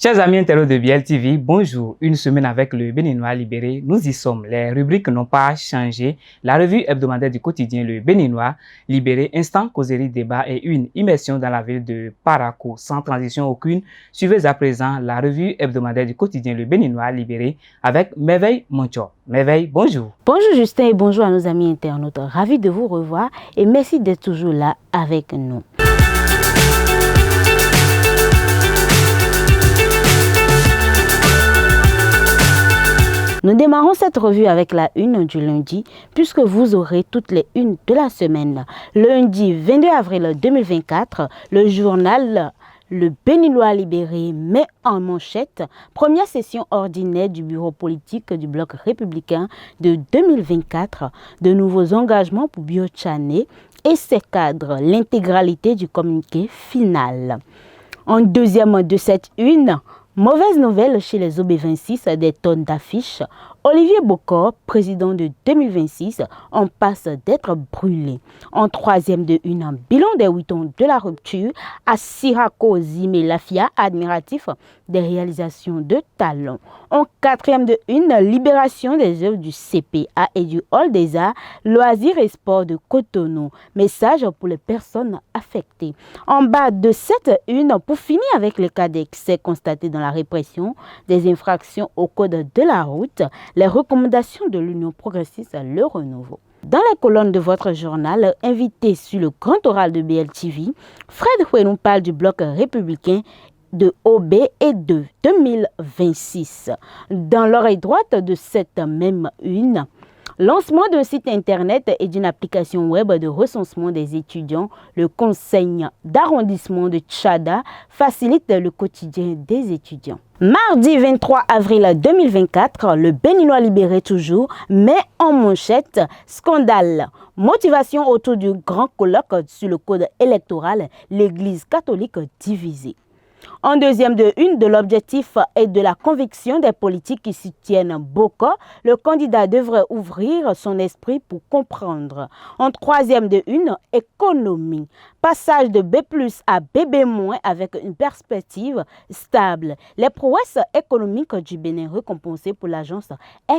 Chers amis internautes de BL TV, bonjour. Une semaine avec le Béninois libéré, nous y sommes. Les rubriques n'ont pas changé. La revue hebdomadaire du quotidien Le Béninois libéré, instant causerie débat et une immersion dans la ville de Parakou, sans transition aucune. Suivez à présent la revue hebdomadaire du quotidien Le Béninois libéré avec Merveille Moncho. Merveille, bonjour. Bonjour Justin et bonjour à nos amis internautes. Ravi de vous revoir et merci d'être toujours là avec nous. Nous démarrons cette revue avec la une du lundi, puisque vous aurez toutes les unes de la semaine. Lundi 22 avril 2024, le journal Le Béninois libéré met en manchette première session ordinaire du bureau politique du bloc républicain de 2024, de nouveaux engagements pour Biotchané et ses cadres, l'intégralité du communiqué final. En deuxième de cette une, mauvaise nouvelle chez les OB26, des tonnes d'affiches. Olivier Bokor, président de 2026, en passe d'être brûlé. En troisième de une, un bilan des 8 ans de la rupture à Sirako Zime Lafia, admiratif des réalisations de talent. En quatrième de une, libération des œuvres du CPA et du Hall des Arts, loisirs et sports de Cotonou. Message pour les personnes affectées. En bas de cette une, pour finir avec les cas d'excès constatés dans la répression des infractions au code de la route, les recommandations de l'Union progressiste à Le Renouveau. Dans les colonnes de votre journal, invité sur le grand oral de BLTV, Fred Houé nous parle du bloc républicain de OB et de 2026. Dans l'oreille droite de cette même une, lancement d'un site internet et d'une application web de recensement des étudiants, le conseil d'arrondissement de Tchada facilite le quotidien des étudiants. Mardi 23 avril 2024, le Béninois libéré toujours, met en manchette scandale. Motivation autour du grand colloque sur le code électoral, l'Église catholique divisée. En deuxième de une, de l'objectif et de la conviction des politiques qui soutiennent Boko, le candidat devrait ouvrir son esprit pour comprendre. En troisième de une, économie. Passage de B+ à BB- avec une perspective stable. Les prouesses économiques du Bénin récompensées pour l'agence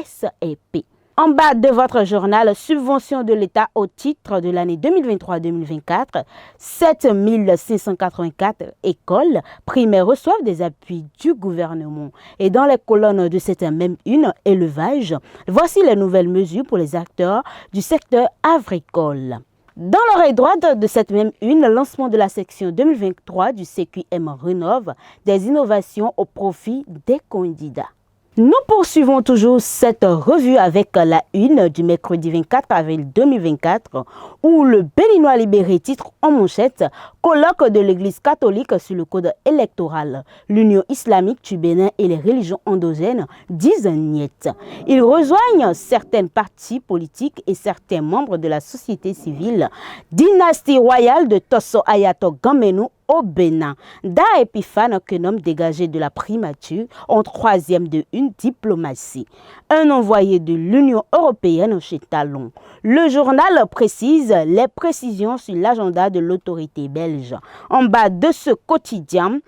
SEP. En bas de votre journal, subvention de l'État au titre de l'année 2023-2024, 7 584 écoles primaires reçoivent des appuis du gouvernement. Et dans les colonnes de cette même une, élevage, voici les nouvelles mesures pour les acteurs du secteur agricole. Dans l'oreille droite de cette même une, lancement de la section 2023 du CQM Rénove, des innovations au profit des candidats. Nous poursuivons toujours cette revue avec la une du mercredi 24 avril 2024 où le Béninois libéré titre en manchette colloque de l'Église catholique sur le code électoral. L'Union islamique du Bénin et les religions endogènes disent niet. Ils rejoignent certains partis politiques et certains membres de la société civile. Dynastie royale de Tosso Ayato Gamenou au Bénin. Da Epiphane, qu'un homme dégagé de la primature, en troisième de une diplomatie. Un envoyé de l'Union européenne chez Talon. Le journal précise les précisions sur l'agenda de l'autorité belge. En bas de ce quotidien,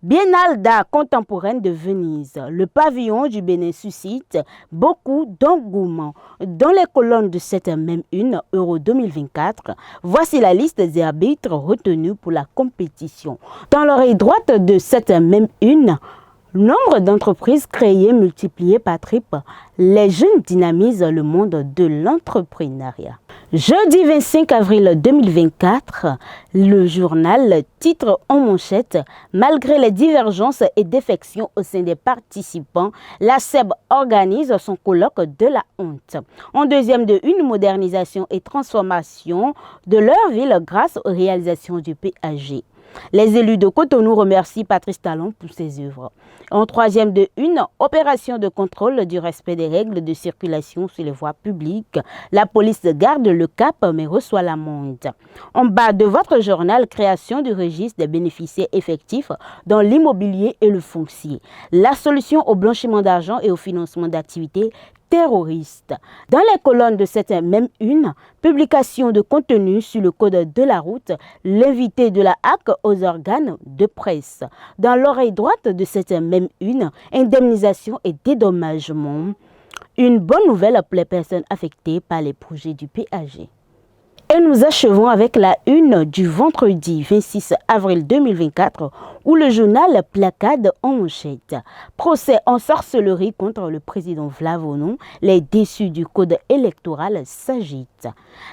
Biennale d'art contemporaine de Venise. Le pavillon du Bénin suscite beaucoup d'engouement. Dans les colonnes de cette même une, Euro 2024, voici la liste des arbitres retenus pour la compétition. Dans l'oreille droite de cette même une, nombre d'entreprises créées multiplié par triple. Les jeunes dynamisent le monde de l'entrepreneuriat. Jeudi 25 avril 2024, le journal titre en manchette « Malgré les divergences et défections au sein des participants, la SEB organise son colloque de la honte ». En deuxième de une, modernisation et transformation de leur ville grâce aux réalisations du PAG. Les élus de Cotonou remercient Patrice Talon pour ses œuvres. En troisième de une, opération de contrôle du respect des règles de circulation sur les voies publiques. La police garde le cap mais reçoit l'amende. En bas de votre journal, création du registre des bénéficiaires effectifs dans l'immobilier et le foncier. La solution au blanchiment d'argent et au financement d'activités terroristes. Dans les colonnes de cette même une, publication de contenu sur le code de la route, l'invité de la HAC aux organes de presse. Dans l'oreille droite de cette même une, indemnisation et dédommagement. Une bonne nouvelle pour les personnes affectées par les projets du PAG. Et nous achevons avec la une du vendredi 26 avril 2024 où le journal placade en manchette. Procès en sorcellerie contre le président Flavonon, les déçus du code électoral s'agitent.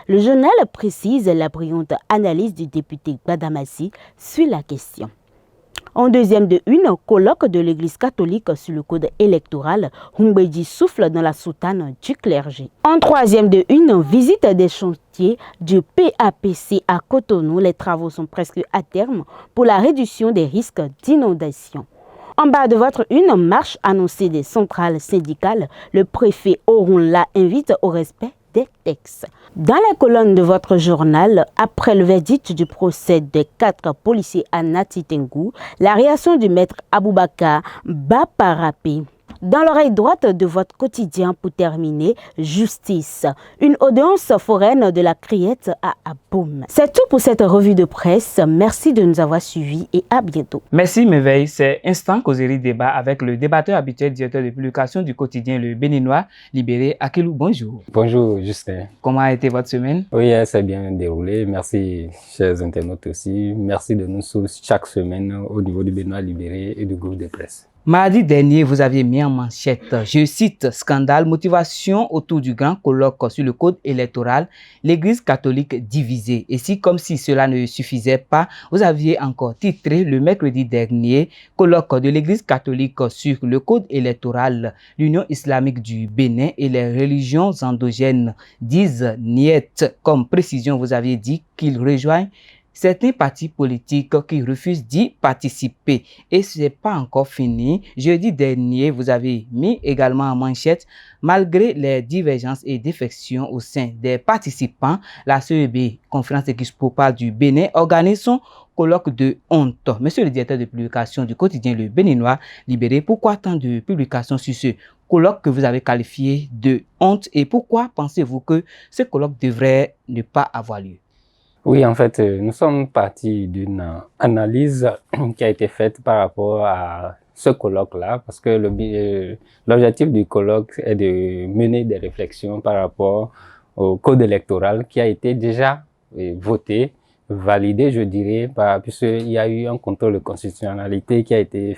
Le journal précise la brillante analyse du député Gbadamassi sur la question. En deuxième de une, colloque de l'Église catholique sur le code électoral, Humbedi souffle dans la soutane du clergé. En troisième de une, visite des chantiers du PAPC à Cotonou. Les travaux sont presque à terme pour la réduction des risques d'inondation. En bas de votre une, marche annoncée des centrales syndicales. Le préfet Orunla invite au respect des textes. Dans les colonnes de votre journal, après le verdict du procès des 4 policiers à Nati Tengou, la réaction du maître Aboubakar Baparapé. Dans l'oreille droite de votre quotidien pour terminer, justice. Une audience foraine de la Criette à Aboum. C'est tout pour cette revue de presse. Merci de nous avoir suivis et à bientôt. Merci Merveille. C'est Instant Causerie Débat avec le débatteur habituel, directeur de publication du quotidien Le Béninois, Libéré Akilou. Bonjour. Bonjour Justin. Comment a été votre semaine? Oui, c'est bien déroulé. Merci chers internautes aussi. Merci de nous suivre chaque semaine au niveau du Béninois Libéré et du groupe de presse. Mardi dernier, vous aviez mis en manchette, je cite, scandale, motivation autour du grand colloque sur le code électoral, l'Église catholique divisée. Et si, comme si cela ne suffisait pas, vous aviez encore titré le mercredi dernier, colloque de l'Église catholique sur le code électoral, l'Union islamique du Bénin et les religions endogènes disent niet. Comme précision, vous aviez dit qu'ils rejoignent certains partis politiques qui refusent d'y participer. Et ce n'est pas encore fini. Jeudi dernier, vous avez mis également en manchette, malgré les divergences et défections au sein des participants, la CEB, Conférence épiscopale du Bénin, organise son colloque de honte. Monsieur le directeur de publication du quotidien Le Béninois Libéré, pourquoi tant de publications sur ce colloque que vous avez qualifié de honte et pourquoi pensez-vous que ce colloque devrait ne pas avoir lieu? Oui, en fait, nous sommes partis d'une analyse qui a été faite par rapport à ce colloque-là, parce que l'objectif du colloque est de mener des réflexions par rapport au code électoral qui a été déjà voté, validé, je dirais, puisqu'il y a eu un contrôle de constitutionnalité qui a été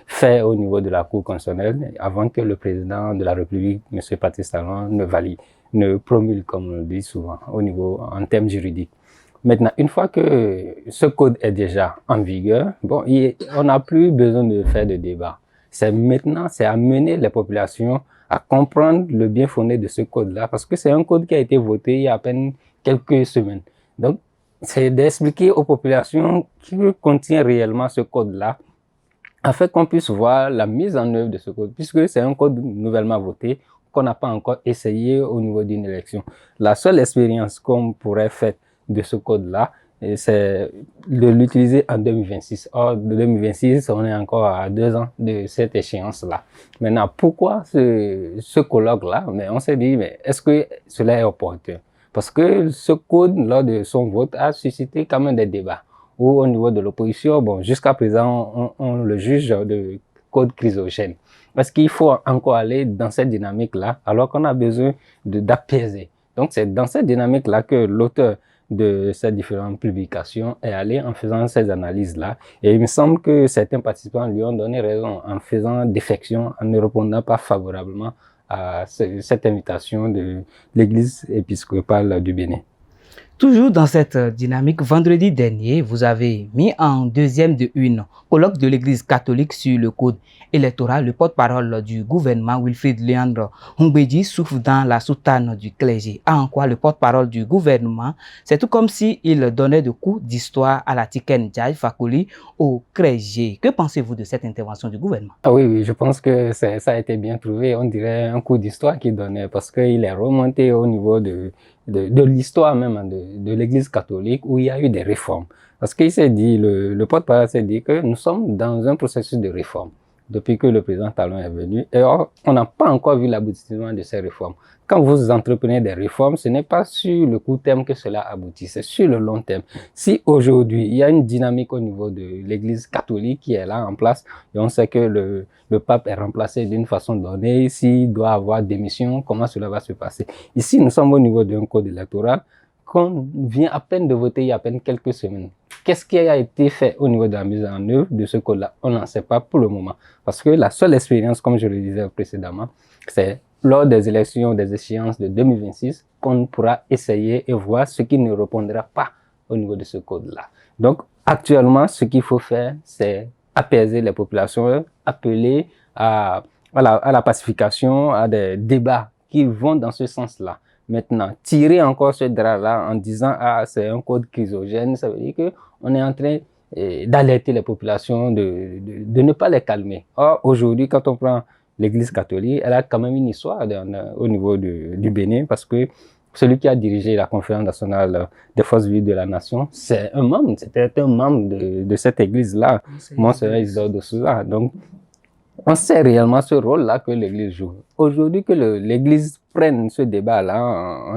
fait au niveau de la Cour constitutionnelle avant que le président de la République, M. Patrice Talon, ne promulgue, comme on le dit souvent, en termes juridiques. Maintenant, une fois que ce code est déjà en vigueur, bon, on n'a plus besoin de faire de débat. C'est amener les populations à comprendre le bien fondé de ce code-là, parce que c'est un code qui a été voté il y a à peine quelques semaines. Donc, c'est d'expliquer aux populations qui contient réellement ce code-là, afin qu'on puisse voir la mise en œuvre de ce code, puisque c'est un code nouvellement voté, qu'on n'a pas encore essayé au niveau d'une élection. La seule expérience qu'on pourrait faire de ce code-là, c'est de l'utiliser en 2026. Or, de 2026, on est encore à 2 ans de cette échéance-là. Maintenant, pourquoi ce colloque-là? Mais on s'est dit, mais est-ce que cela est opportun? Parce que ce code, lors de son vote, a suscité quand même des débats. Ou au niveau de l'opposition, bon, jusqu'à présent, on le juge de code chrysogène. Est-ce qu'il faut encore aller dans cette dynamique-là, alors qu'on a besoin d'apaiser? Donc, c'est dans cette dynamique-là que l'auteur de ces différentes publications est allé en faisant ces analyses-là. Et il me semble que certains participants lui ont donné raison en faisant défection, en ne répondant pas favorablement à cette invitation de l'Église épiscopale du Bénin. Toujours dans cette dynamique, vendredi dernier, vous avez mis en deuxième de une colloque de l'Église catholique sur le code électoral. Le porte-parole du gouvernement, Wilfrid Léandre Humbedi, souffle dans la soutane du clergé. En quoi le porte-parole du gouvernement, c'est tout comme s'il donnait de coups d'histoire à la Tiken Jah Fakoly au clergé. Que pensez-vous de cette intervention du gouvernement? Ah oui, je pense que ça a été bien trouvé. On dirait un coup d'histoire qu'il donnait parce qu'il est remonté au niveau de l'histoire même de l'Église catholique où il y a eu des réformes. Parce qu'il s'est dit, le porte-parole s'est dit que nous sommes dans un processus de réforme. depuis que le président Talon est venu. Et or, on n'a pas encore vu l'aboutissement de ces réformes. Quand vous entreprenez des réformes, ce n'est pas sur le court terme que cela aboutit, c'est sur le long terme. Si aujourd'hui, il y a une dynamique au niveau de l'Église catholique qui est là en place, et on sait que le pape est remplacé d'une façon donnée, s'il doit avoir démission, comment cela va se passer? Ici, nous sommes au niveau d'un code électoral qu'on vient à peine de voter il y a à peine quelques semaines. Qu'est-ce qui a été fait au niveau de la mise en œuvre de ce code-là? On n'en sait pas pour le moment. Parce que la seule expérience, comme je le disais précédemment, c'est lors des élections, des échéances de 2026, qu'on pourra essayer et voir ce qui ne répondra pas au niveau de ce code-là. Donc, actuellement, ce qu'il faut faire, c'est apaiser les populations, appeler à la pacification, à des débats qui vont dans ce sens-là. Maintenant, tirer encore ce drap-là en disant « Ah, c'est un code chrysogène », ça veut dire qu'on est en train d'alerter les populations, de ne pas les calmer. Or, aujourd'hui, quand on prend l'Église catholique, elle a quand même une histoire au niveau du Bénin, parce que celui qui a dirigé la conférence nationale des forces vives de la nation, c'était un membre de cette Église-là, Monseigneur Isidore de Souza. Donc, on sait réellement ce rôle-là que l'Église joue. Aujourd'hui, que l'Église prenne ce débat-là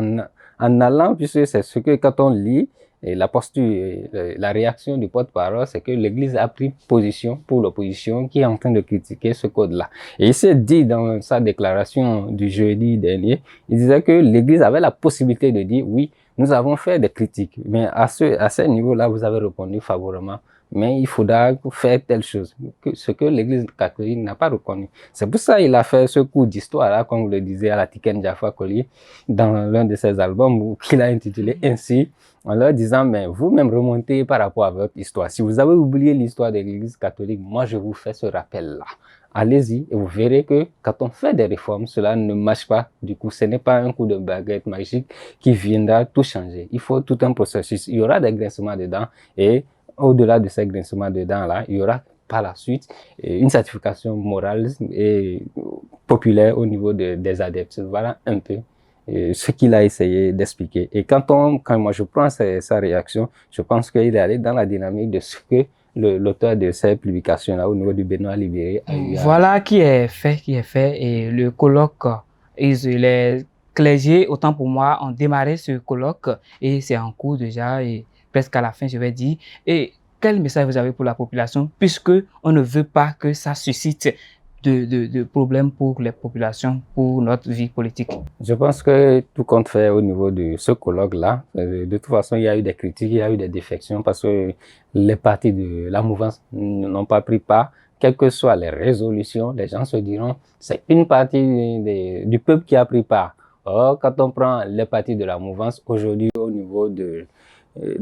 en allant, puisque c'est ce que quand on lit, et la posture, la réaction du porte-parole, c'est que l'Église a pris position pour l'opposition qui est en train de critiquer ce code-là. Et il s'est dit dans sa déclaration du jeudi dernier, il disait que l'Église avait la possibilité de dire oui, nous avons fait des critiques, mais à ce niveau-là, vous avez répondu favorablement. Mais il faudra faire telle chose, ce que l'Église catholique n'a pas reconnu. C'est pour ça qu'il a fait ce cours d'histoire-là, comme vous le disiez, à la Tiken Jaffa Koli, dans l'un de ses albums, qu'il a intitulé ainsi, en leur disant, mais vous-même remontez par rapport à votre histoire. Si vous avez oublié l'histoire de l'Église catholique, moi je vous fais ce rappel-là. Allez-y et vous verrez que quand on fait des réformes, cela ne marche pas. Du coup, ce n'est pas un coup de baguette magique qui viendra tout changer. Il faut tout un processus. Il y aura des grincements dedans et au-delà de ces grincements dedans-là, il y aura par la suite une certification morale et populaire au niveau des adeptes. Voilà un peu ce qu'il a essayé d'expliquer. Et quand moi je prends sa réaction, je pense qu'il est allé dans la dynamique de ce que l'auteur de ces publications-là au niveau du Benoît Libéré a eu. Voilà qui est fait, et le colloque, les clergés, autant pour moi, ont démarré ce colloque et c'est en cours déjà et presque à la fin, je vais dire. Et quel message vous avez pour la population, puisque on ne veut pas que ça suscite de problèmes pour les populations, pour notre vie politique? Je pense que tout compte fait au niveau de ce colloque-là. De toute façon, il y a eu des critiques, il y a eu des défections parce que les partis de la mouvance n'ont pas pris part. Quelles que soient les résolutions, les gens se diront c'est une partie du peuple qui a pris part. Or, quand on prend les partis de la mouvance, aujourd'hui au niveau de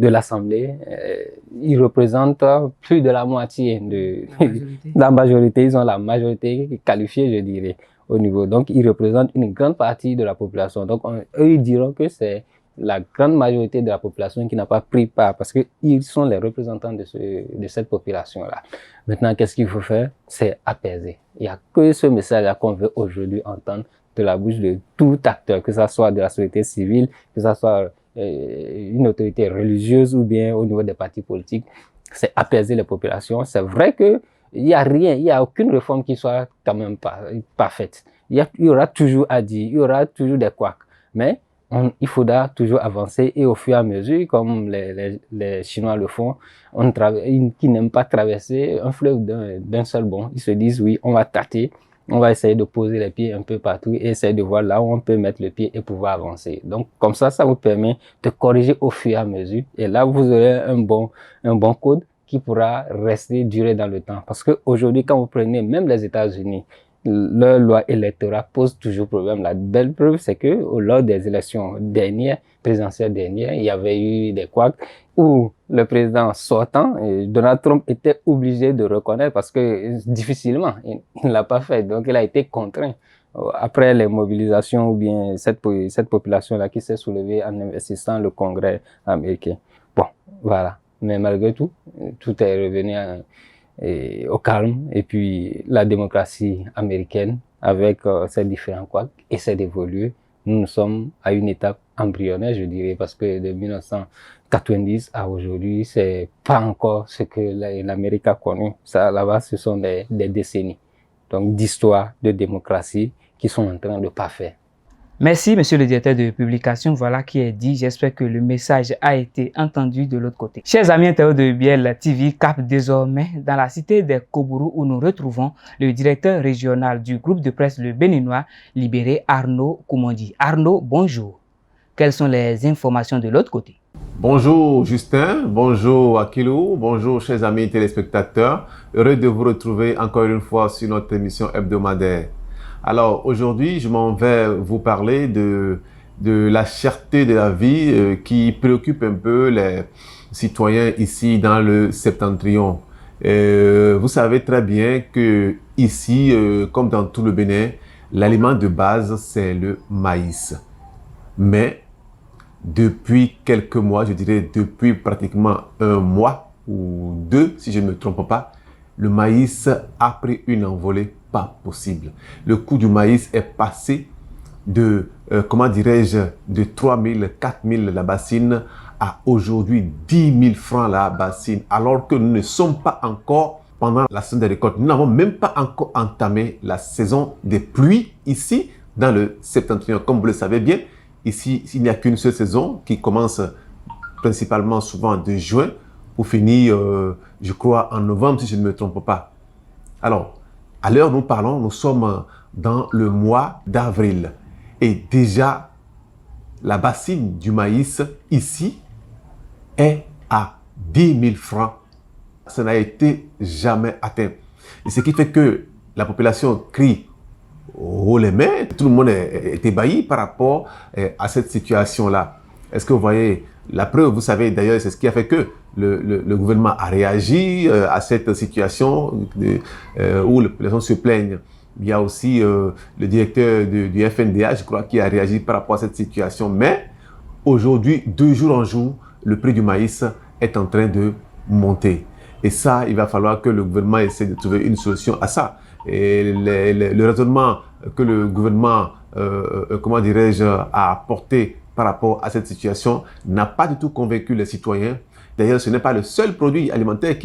l'Assemblée, ils représentent plus de la moitié de la majorité. Ils ont la majorité qualifiée, je dirais, au niveau. Donc, ils représentent une grande partie de la population. Donc, eux, ils diront que c'est la grande majorité de la population qui n'a pas pris part parce qu'ils sont les représentants de cette population-là. Maintenant, qu'est-ce qu'il faut faire? C'est apaiser. Il n'y a que ce message-là qu'on veut aujourd'hui entendre de la bouche de tout acteur, que ce soit de la société civile, que ce soit une autorité religieuse ou bien au niveau des partis politiques, c'est apaiser les populations. C'est vrai que il y a aucune réforme qui soit quand même pas faite. Il y aura toujours à dire, il y aura toujours des couacs. Mais il faudra toujours avancer et au fur et à mesure, comme les Chinois le font, qui n'aiment pas traverser un fleuve d'un seul bond. Ils se disent oui, on va tâter. On va essayer de poser les pieds un peu partout et essayer de voir là où on peut mettre le pied et pouvoir avancer. Donc, comme ça vous permet de corriger au fur et à mesure. Et là, vous aurez un bon code qui pourra durer dans le temps. Parce qu'aujourd'hui, quand vous prenez même les États-Unis, leur loi électorale pose toujours problème. La belle preuve, c'est que lors des élections présidentielles dernières, il y avait eu des couacs où le président sortant, Donald Trump, était obligé de reconnaître parce que difficilement, il ne l'a pas fait. Donc, il a été contraint. Après les mobilisations ou bien cette population-là qui s'est soulevée en investissant le Congrès américain. Bon, voilà. Mais malgré tout, tout est revenu au calme. Et puis, la démocratie américaine, avec ses différents couacs, essaie d'évoluer. Nous sommes à une étape embryonnaire, je dirais, parce que de 1990 à aujourd'hui, c'est pas encore ce que l'Amérique a connu. Ça, là-bas, ce sont des décennies. donc d'histoire, de démocratie qui sont en train de parfaire. Merci, monsieur le directeur de publication. Voilà qui est dit. J'espère que le message a été entendu de l'autre côté. Chers amis internautes de Biel TV, cap désormais dans la cité des Kobourou où nous retrouvons le directeur régional du groupe de presse Le Béninois, Libéré, Arnaud Koumondi. Arnaud, bonjour. Quelles sont les informations de l'autre côté? Bonjour Justin, bonjour Akilou, bonjour chers amis téléspectateurs. Heureux de vous retrouver encore une fois sur notre émission hebdomadaire. Alors aujourd'hui, je m'en vais vous parler de la cherté de la vie qui préoccupe un peu les citoyens ici dans le Septentrion. Vous savez très bien que ici, comme dans tout le Bénin, l'aliment de base c'est le maïs. Mais depuis quelques mois, je dirais depuis pratiquement un mois ou deux, si je ne me trompe pas, le maïs a pris une envolée pas possible. Le coût du maïs est passé de, comment dirais-je, de 3 000, 4 000 la bassine à aujourd'hui 10 000 francs la bassine, alors que nous ne sommes pas encore pendant la saison des récoltes. Nous n'avons même pas encore entamé la saison des pluies ici dans le Septentrion. Comme vous le savez bien, ici, il n'y a qu'une seule saison qui commence principalement souvent de juin pour finir, je crois, en novembre, si je ne me trompe pas. Alors, à l'heure où nous parlons, nous sommes dans le mois d'avril. Et déjà, la bassine du maïs ici est à 10 000 francs. Ça n'a été jamais atteint. Et ce qui fait que la population crie haut les mains. Tout le monde est ébahi par rapport à cette situation-là. Est-ce que vous voyez la preuve? Vous savez d'ailleurs, c'est ce qui a fait que le gouvernement a réagi à cette situation où les gens se plaignent. Il y a aussi le directeur du FNDA, je crois, qui a réagi par rapport à cette situation. Mais aujourd'hui, de jour en jour, le prix du maïs est en train de monter. Et ça, il va falloir que le gouvernement essaie de trouver une solution à ça. Et le raisonnement que le gouvernement, comment dirais-je, a apporté par rapport à cette situation n'a pas du tout convaincu les citoyens. D'ailleurs, ce n'est pas le seul produit alimentaire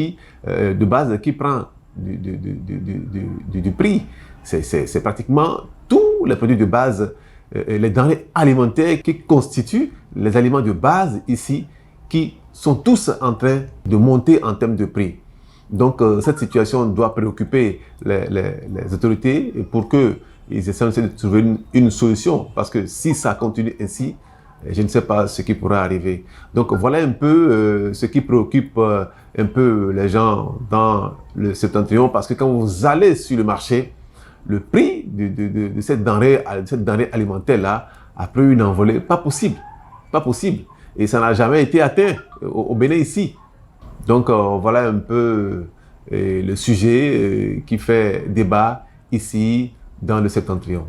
de base qui prend du prix. C'est pratiquement tous les produits de base, les denrées alimentaires qui constituent les aliments de base ici, qui sont tous en train de monter en termes de prix. Donc, cette situation doit préoccuper les autorités pour qu'ils essaient de trouver une solution. Parce que si ça continue ainsi, je ne sais pas ce qui pourra arriver. Donc, voilà un peu ce qui préoccupe un peu les gens dans le Septentrion. Parce que quand vous allez sur le marché, le prix de cette denrée alimentaire-là a pris une envolée. Pas possible. Pas possible. Et ça n'a jamais été atteint au Bénin ici. Donc, voilà un peu le sujet qui fait débat ici dans le Septentrion.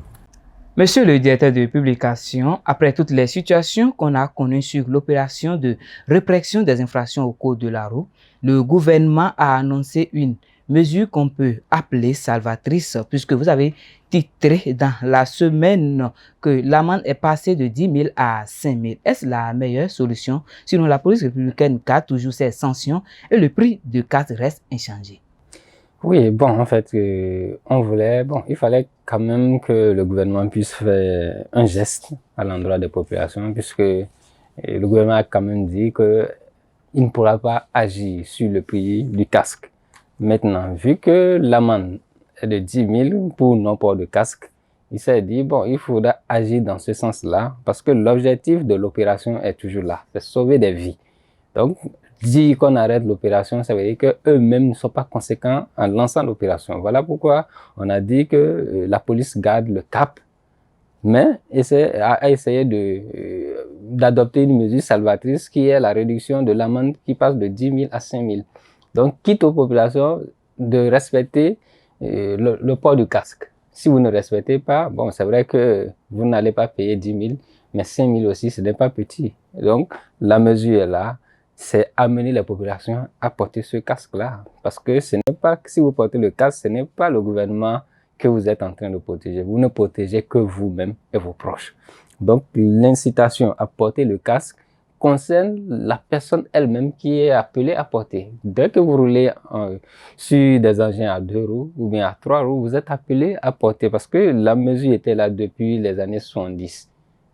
Monsieur le directeur de publication, après toutes les situations qu'on a connues sur l'opération de répression des infractions au code de la route, le gouvernement a annoncé une mesure qu'on peut appeler salvatrice, puisque vous avez titré dans la semaine que l'amende est passée de 10 000 à 5 000. Est-ce la meilleure solution? Sinon, la police républicaine garde toujours ses sanctions et le prix de carte reste inchangé. Oui, bon, en fait, il fallait quand même que le gouvernement puisse faire un geste à l'endroit des populations, puisque le gouvernement a quand même dit qu'il ne pourra pas agir sur le prix du casque. Maintenant, vu que l'amende est de 10 000 pour non-port de casque, il s'est dit, bon, il faudra agir dans ce sens-là, parce que l'objectif de l'opération est toujours là, c'est sauver des vies. Donc, dire qu'on arrête l'opération, ça veut dire qu'eux-mêmes ne sont pas conséquents en lançant l'opération. Voilà pourquoi on a dit que la police garde le cap, mais a essayé d'adopter une mesure salvatrice qui est la réduction de l'amende qui passe de 10 000 à 5 000. Donc, quitte aux populations de respecter le port du casque. Si vous ne respectez pas, bon, c'est vrai que vous n'allez pas payer 10 000, mais 5 000 aussi, ce n'est pas petit. Donc, la mesure est là. C'est amener les populations à porter ce casque-là. Parce que ce n'est pas, si vous portez le casque, ce n'est pas le gouvernement que vous êtes en train de protéger. Vous ne protégez que vous-même et vos proches. Donc, l'incitation à porter le casque concerne la personne elle-même qui est appelée à porter. Dès que vous roulez sur des engins à 2 roues ou bien à 3 roues, vous êtes appelé à porter parce que la mesure était là depuis les années 70.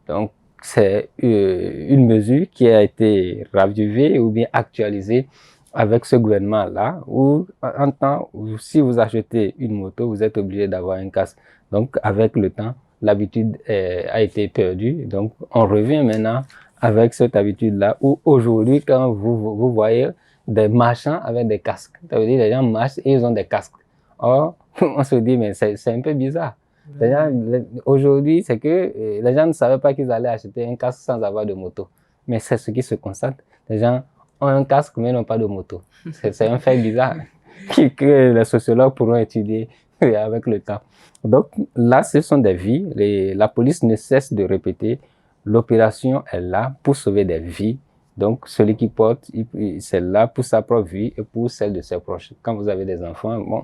Donc, c'est une mesure qui a été ravivée ou bien actualisée avec ce gouvernement-là, où en temps où si vous achetez une moto, vous êtes obligé d'avoir un casque. Donc, avec le temps, l'habitude a été perdue. Donc, on revient maintenant avec cette habitude-là, où aujourd'hui, quand vous voyez des marchands avec des casques, ça veut dire les gens marchent et ils ont des casques. Or, on se dit, mais c'est un peu bizarre. Aujourd'hui, c'est que les gens ne savaient pas qu'ils allaient acheter un casque sans avoir de moto. Mais c'est ce qui se constate. Les gens ont un casque mais n'ont pas de moto. C'est un fait bizarre que les sociologues pourront étudier avec le temps. Donc là, ce sont des vies. La police ne cesse de répéter, l'opération est là pour sauver des vies. Donc celui qui porte, c'est là pour sa propre vie et pour celle de ses proches. Quand vous avez des enfants, bon,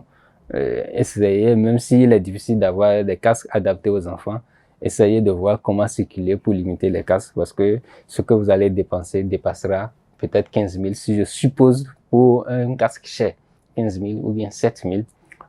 essayez, même s'il est difficile d'avoir des casques adaptés aux enfants, essayez de voir comment circuler pour limiter les casques parce que ce que vous allez dépenser dépassera peut-être 15 000, si je suppose, pour un casque cher, 15 000 ou bien 7 000,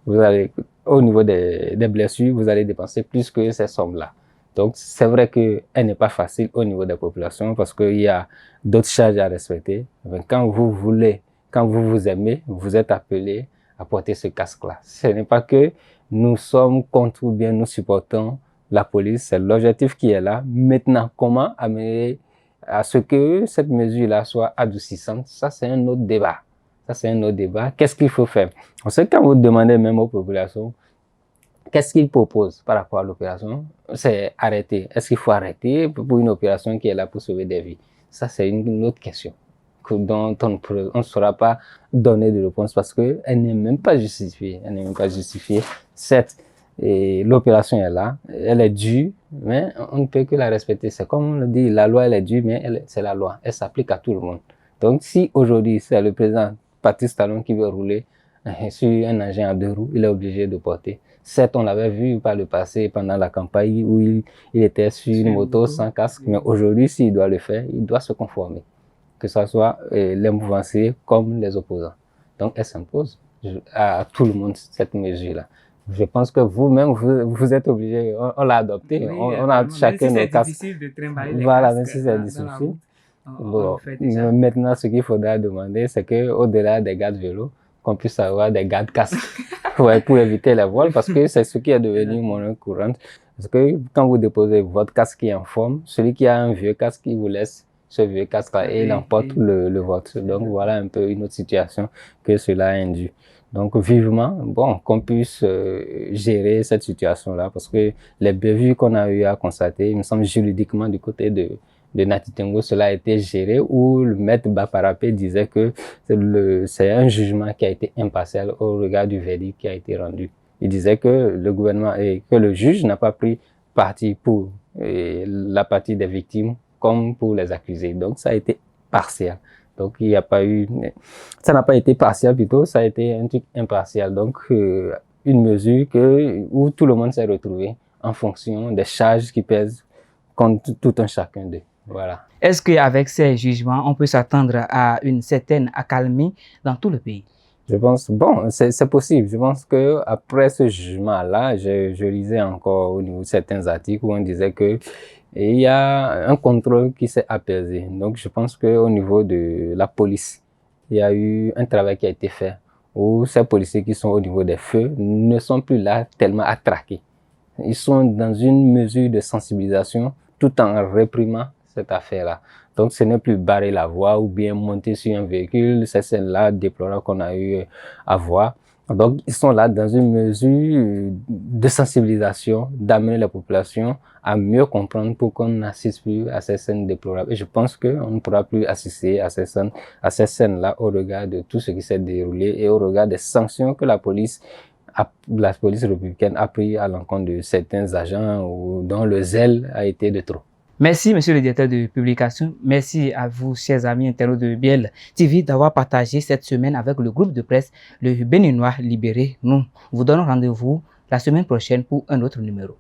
vous allez, au niveau des blessures, vous allez dépenser plus que ces sommes-là. Donc, c'est vrai qu'elle n'est pas facile au niveau des populations parce qu'il y a d'autres charges à respecter. Mais quand vous voulez, quand vous vous aimez, vous êtes appelé à porter ce casque-là. Ce n'est pas que nous sommes contre ou bien nous supportons la police, c'est l'objectif qui est là. Maintenant, comment amener à ce que cette mesure-là soit adoucissante, ça c'est un autre débat. Ça c'est un autre débat. Qu'est-ce qu'il faut faire? On sait quand vous demandez même aux populations, qu'est-ce qu'ils proposent par rapport à l'opération? C'est arrêter. Est-ce qu'il faut arrêter pour une opération qui est là pour sauver des vies? Ça c'est une autre question dont on ne saura pas donner de réponse parce qu'elle n'est même pas justifiée. Elle n'est même pas justifiée. Certes, l'opération est là, elle est due, mais on ne peut que la respecter. C'est comme on le dit, la loi elle est due, mais c'est la loi, elle s'applique à tout le monde. Donc si aujourd'hui c'est le président Patrice Talon qui veut rouler sur un engin à 2 roues, il est obligé de porter. Certes, on l'avait vu par le passé pendant la campagne où il était sur une moto sans casque, mais aujourd'hui s'il doit le faire, il doit se conformer, que ce soit les mouvanciers comme les opposants. Donc elle s'impose à tout le monde cette mesure-là. Je pense que vous-même, vous êtes obligé, on l'a adopté, oui, on a chacun nos casques. C'est difficile de trimballer les voilà, casques. même si c'est difficile. Bon, Déjà. maintenant, ce qu'il faudra demander, c'est qu'au-delà des gardes vélo, qu'on puisse avoir des gardes casques ouais, pour éviter les vols, parce que c'est ce qui est devenu monnaie courante. Parce que quand vous déposez votre casque qui est en forme, celui qui a un vieux casque, il vous laisse ce vieux casque-là et il emporte le vôtre. Donc voilà un peu une autre situation que cela induit. Donc vivement, bon, qu'on puisse gérer cette situation-là parce que les bévues qu'on a eu à constater, il me semble juridiquement du côté de Nati Tengo, cela a été géré où le maître Baparapé disait que c'est un jugement qui a été impartial au regard du verdict qui a été rendu. Il disait que le gouvernement et que le juge n'a pas pris parti pour la partie des victimes comme pour les accusés. Donc ça a été partiel. Donc il n'y a pas eu, ça n'a pas été partiel plutôt, ça a été un truc impartial. Donc une mesure où tout le monde s'est retrouvé en fonction des charges qui pèsent contre tout un chacun d'eux. Voilà. Est-ce qu'avec ces jugements, on peut s'attendre à une certaine accalmie dans tout le pays? Je pense, bon, c'est possible. Je pense que après ce jugement-là, je lisais encore au niveau de certains articles où on disait que il y a un contrôle qui s'est apaisé. Donc, je pense qu'au niveau de la police, il y a eu un travail qui a été fait où ces policiers qui sont au niveau des feux ne sont plus là tellement à traquer. Ils sont dans une mesure de sensibilisation tout en réprimant cette affaire-là. Donc, ce n'est plus barrer la voie ou bien monter sur un véhicule. C'est celle-là déplorables qu'on a eu à voir. Donc, ils sont là dans une mesure de sensibilisation, d'amener la population à mieux comprendre pour qu'on n'assiste plus à ces scènes déplorables. Et je pense qu'on ne pourra plus assister à ces scènes-là au regard de tout ce qui s'est déroulé et au regard des sanctions que la police républicaine a pris à l'encontre de certains agents dont le zèle a été de trop. Merci, monsieur le directeur de publication. Merci à vous, chers amis internautes de Biel TV, d'avoir partagé cette semaine avec le groupe de presse Le Béninois Libéré. Nous vous donnons rendez-vous la semaine prochaine pour un autre numéro.